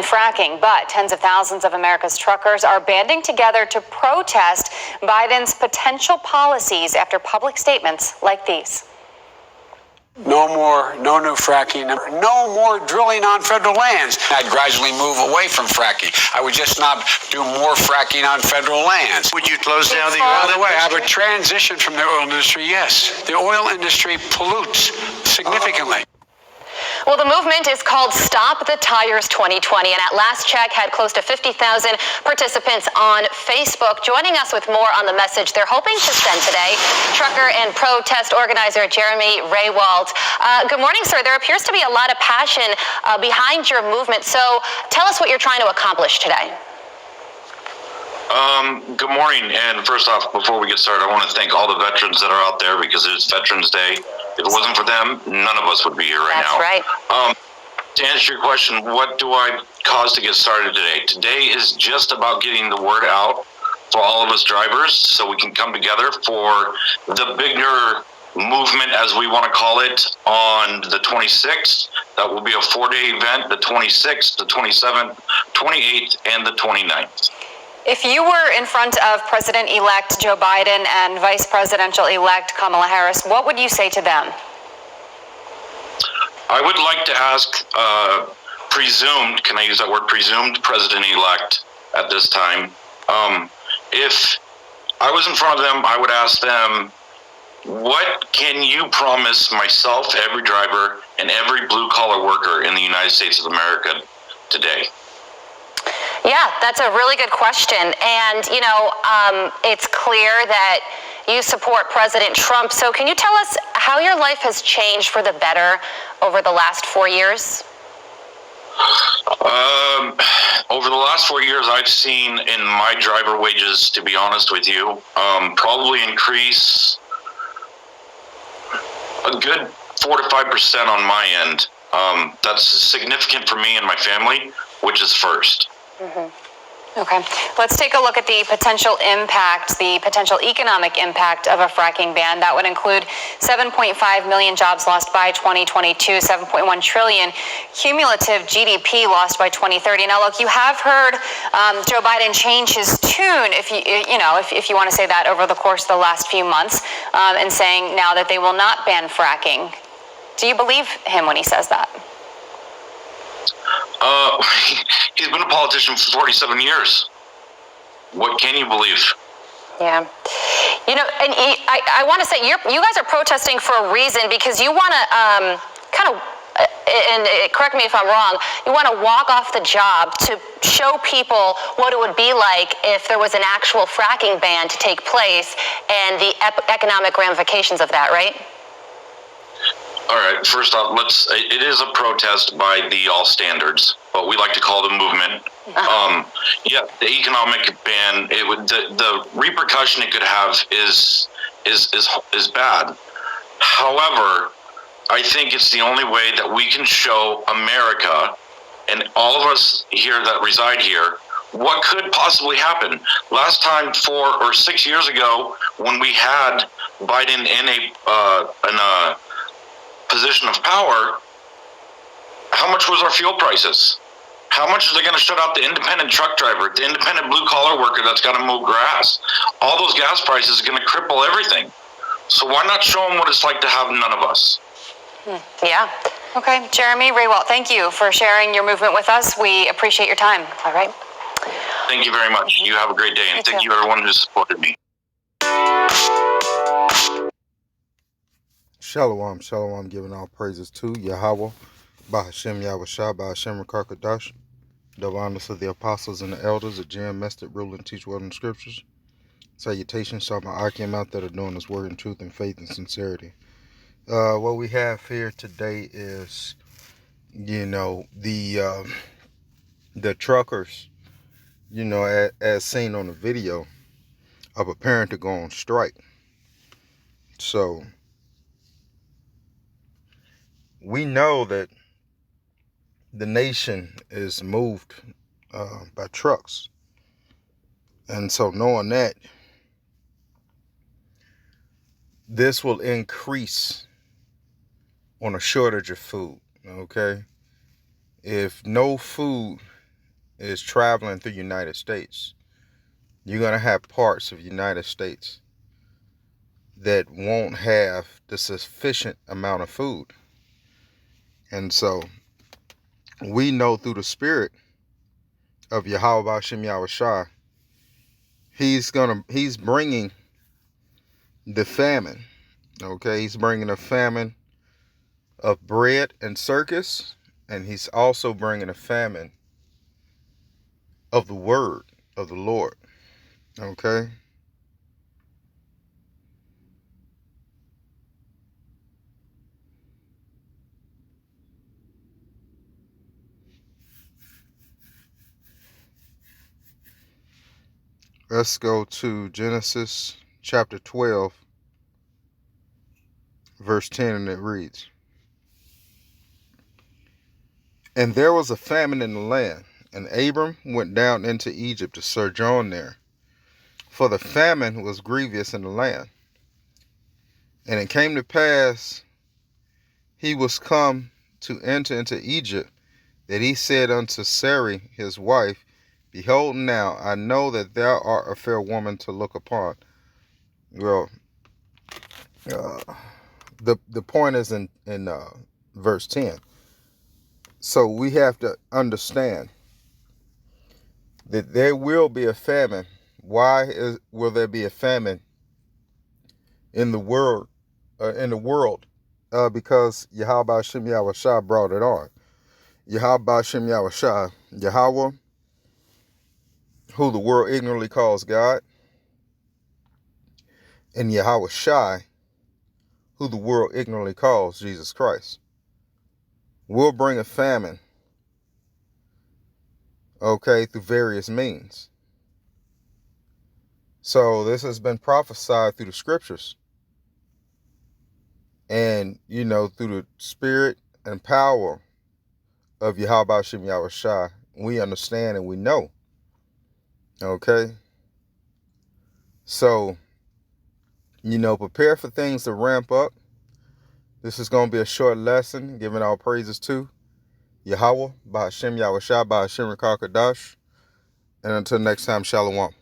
fracking, but tens of thousands of America's truckers are banding together to protest Biden's potential policies after public statements like these. No new fracking, no more drilling on federal lands. I'd gradually move away from fracking. I would just not do more fracking on federal lands. Would you close down the By oil the way, I industry? would transition from the oil industry, yes. The oil industry pollutes significantly. Well, the movement is called Stop the Tires 2020, and at last check had close to 50,000 participants on Facebook. Joining us with more on the message they're hoping to send today, trucker and protest organizer Jeremy Raywald. Good morning, sir. There appears to be a lot of passion behind your movement, so tell us what you're trying to accomplish today. Good morning, and first off, before we get started, I want to thank all the veterans that are out there because it's Veterans Day. If it wasn't for them, none of us would be here right now. That's right. To answer your question, what do I cause to get started today? Today is just about getting the word out for all of us drivers so we can come together for the bigger movement, as we want to call it, on the 26th. That will be a 4-day event, the 26th, the 27th, 28th, and the 29th. If you were in front of President-elect Joe Biden and Vice Presidential-elect Kamala Harris, what would you say to them? I would like to ask presumed, can I use that word, presumed President-elect at this time, if I was in front of them, I would ask them, what can you promise myself, every driver, and every blue-collar worker in the United States of America today? Yeah, that's a really good question. And, you know, it's clear that you support President Trump. So can you tell us how your life has changed for the better over the last 4 years? Over the last 4 years, I've seen in my driver wages, to be honest with you, probably increase a good 4 to 5% on my end. That's significant for me and my family, which is first. Mm-hmm. Okay. Let's take a look at the potential impact, the potential economic impact of a fracking ban. That would include 7.5 million jobs lost by 2022, 7.1 trillion cumulative GDP lost by 2030. Now, look, you have heard Joe Biden change his tune, if you want to say that, over the course of the last few months, and saying now that they will not ban fracking. Do you believe him when he says that? He's been a politician for 47 years. What can you believe? Yeah. You know, and I want to say, you guys are protesting for a reason, because you want to and correct me if I'm wrong, you want to walk off the job to show people what it would be like if there was an actual fracking ban to take place and the economic ramifications of that, right? All right, first off, it is a protest by the all standards, what we like to call the movement. Yeah, the economic ban, the repercussion it could have is bad. However, I think it's the only way that we can show America and all of us here that reside here what could possibly happen. Last time, 4 or 6 years ago, when we had Biden in a position of power, how much was our fuel prices? How much are they going to shut out the independent truck driver, the independent blue-collar worker that's got to mow grass? All those gas prices are going to cripple everything. So why not show them what it's like to have none of us? Yeah. Okay. Jeremy Raywald, thank you for sharing your movement with us. We appreciate your time. All right. Thank you very much. You have a great day, and thank you everyone who supported me. Shalom, shalom, giving all praises to Yahweh, Bahashem Yahushua, Bahashem Rakakadash, the honors of the apostles and the elders, the Jam, Mested, rule and teach well in the scriptures. Salutations to all my Akim out that are doing this word in truth and faith and sincerity. What we have here today is, the truckers, as seen on the video, are preparing to go on strike. So we know that the nation is moved by trucks. And so knowing that, this will increase on a shortage of food, okay? If no food is traveling through the United States, you're going to have parts of the United States that won't have the sufficient amount of food. And so we know through the spirit of Yahweh Hashem Yahushua, he's bringing the famine. Okay, he's bringing a famine of bread and circus, and he's also bringing a famine of the word of the Lord. Okay. Let's go to Genesis chapter 12, verse 10, and it reads, "And there was a famine in the land, and Abram went down into Egypt to sojourn there, for the famine was grievous in the land. And it came to pass, he was come to enter into Egypt, that he said unto Sarai his wife, Behold now, I know that thou art a fair woman to look upon." Well, the point is in verse 10. So we have to understand that there will be a famine. Why will there be a famine in the world? Because Yahweh Hashem Yahushua brought it on. Yahweh Hashem Yahushua, Yahweh, who the world ignorantly calls God, and Yahweh Shai, who the world ignorantly calls Jesus Christ, will bring a famine, okay, through various means. So this has been prophesied through the scriptures, and through the spirit and power of Yahweh Hashem Yahushua, we understand and we know. Okay, so prepare for things to ramp up. This is going to be a short lesson, giving all praises to Yahweh, by Hashem Yahushua, by Hashem Rakakadash. And until next time, Shalom.